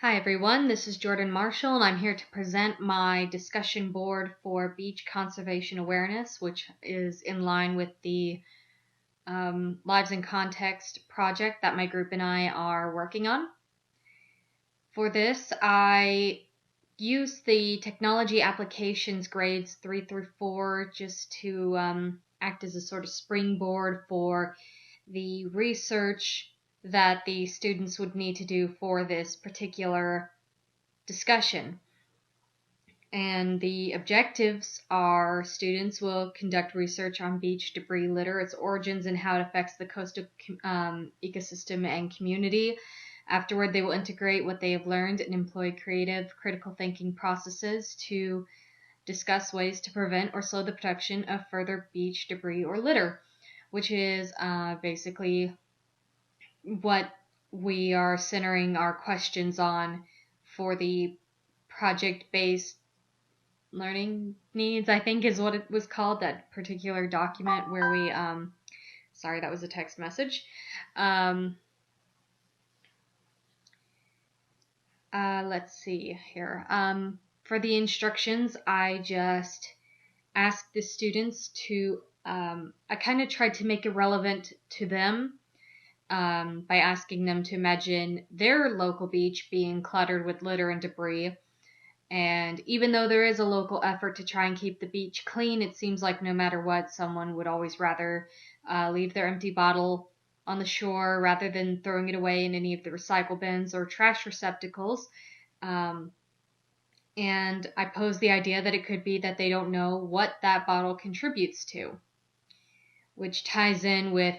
Hi everyone, this is Jordan Marshall and I'm here to present my discussion board for beach conservation awareness, which is in line with the Lives in Context project that my group and I are working on. For this, I use the technology applications grades 3 through 4 just to act as a sort of springboard for the research that the students would need to do for this particular discussion. And the objectives are students will conduct research on beach debris litter, its origins, and how it affects the coastal ecosystem and community. Afterward, they will integrate what they have learned and employ creative, critical thinking processes to discuss ways to prevent or slow the production of further beach debris or litter, which is basically what we are centering our questions on for the project-based learning needs, I think is what it was called, that particular document where we, sorry, that was a text message. Let's see here. For the instructions, I just asked the students to, I kind of tried to make it relevant to them by asking them to imagine their local beach being cluttered with litter and debris. And even though there is a local effort to try and keep the beach clean, it seems like no matter what, someone would always rather leave their empty bottle on the shore rather than throwing it away in any of the recycle bins or trash receptacles. And I pose the idea that it could be that they don't know what that bottle contributes to, which ties in with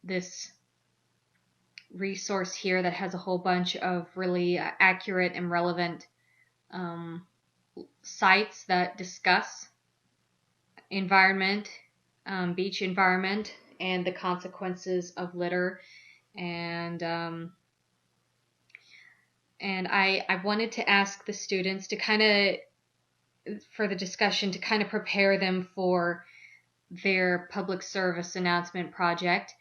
this resource here that has a whole bunch of really accurate and relevant sites that discuss environment, beach environment, and the consequences of litter. And I wanted to ask the students to kind of, for the discussion, to kind of prepare them for their public service announcement project.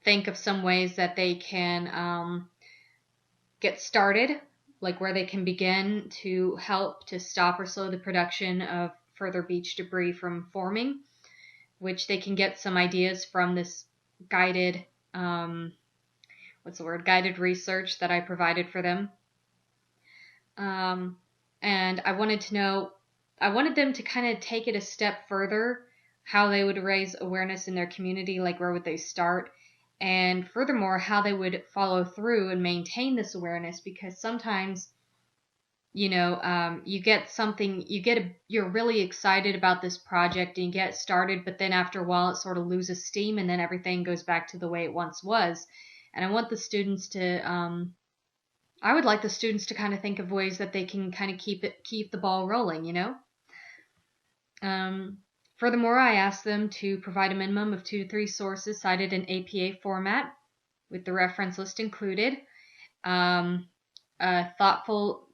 Think of some ways that they can get started, like where they can begin to help to stop or slow the production of further beach debris from forming, which they can get some ideas from this guided, guided research that I provided for them. And I wanted them to kind of take it a step further, how they would raise awareness in their community, like where would they start, and furthermore, how they would follow through and maintain this awareness, because sometimes, you're really excited about this project and you get started, but then after a while it sort of loses steam and then everything goes back to the way it once was. And I want the students to, I would like the students to kind of think of ways that they can kind of keep the ball rolling, Furthermore, I asked them to provide a minimum of 2 to 3 sources cited in APA format with the reference list included, a thoughtful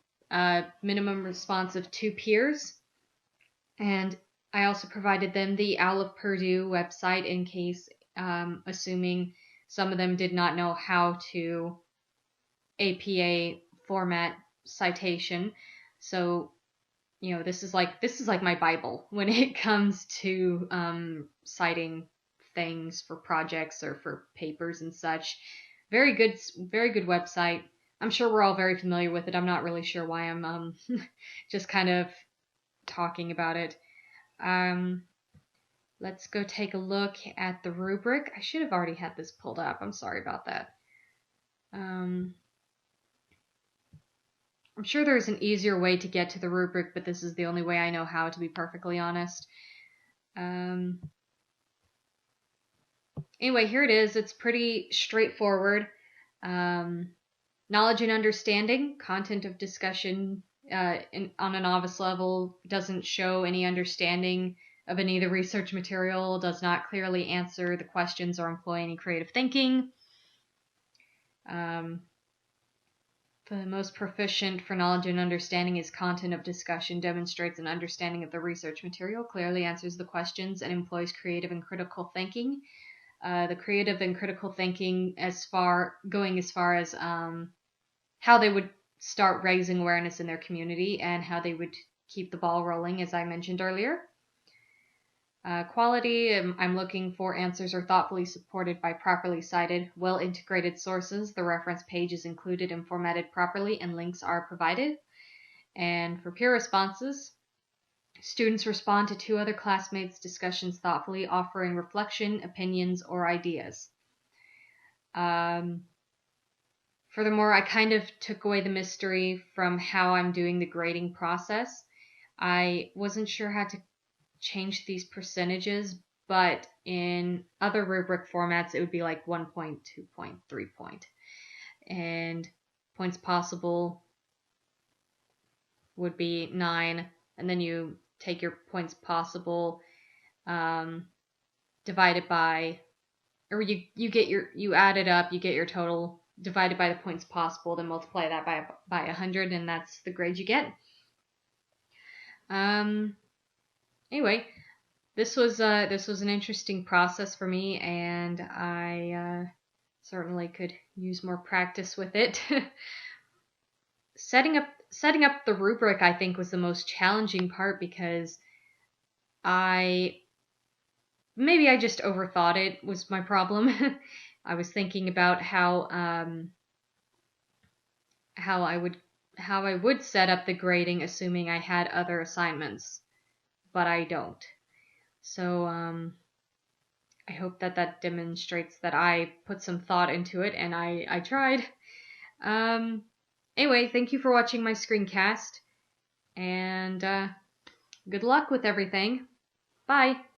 minimum response of 2 peers, and I also provided them the Owl of Purdue website in case, assuming some of them did not know how to APA format citation. So this is like my Bible when it comes to citing things for projects or for papers and such. Very good website. I'm sure we're all very familiar with it. I'm not really sure why I'm just kind of talking about it. Let's go take a look at the rubric. I should have already had this pulled up. I'm sorry about that. I'm sure there's an easier way to get to the rubric, but this is the only way I know how, to be perfectly honest. Anyway, here it is. It's pretty straightforward. Knowledge and understanding, content of discussion on a novice level doesn't show any understanding of any of the research material, does not clearly answer the questions or employ any creative thinking. The most proficient for knowledge and understanding is content of discussion, demonstrates an understanding of the research material, clearly answers the questions, and employs creative and critical thinking. the creative and critical thinking going as far as how they would start raising awareness in their community and how they would keep the ball rolling, as I mentioned earlier. Quality, I'm looking for answers are thoughtfully supported by properly cited, well-integrated sources. The reference page is included and formatted properly, and links are provided. And for peer responses, students respond to 2 other classmates' discussions thoughtfully, offering reflection, opinions, or ideas. Furthermore, I kind of took away the mystery from how I'm doing the grading process. I wasn't sure how to change these percentages, but in other rubric formats, it would be like 1 point, 2 point, 3 point. And points possible would be 9, and then you take your points possible divided by, or you add it up, you get your total divided by the points possible, then multiply that by 100, and that's the grade you get. Anyway, this was an interesting process for me, and I certainly could use more practice with it. Setting up the rubric, I think, was the most challenging part because maybe I just overthought it was my problem. I was thinking about how I would set up the grading, assuming I had other assignments, but I don't. So I hope that demonstrates that I put some thought into it, and I tried. Anyway, thank you for watching my screencast, and good luck with everything. Bye.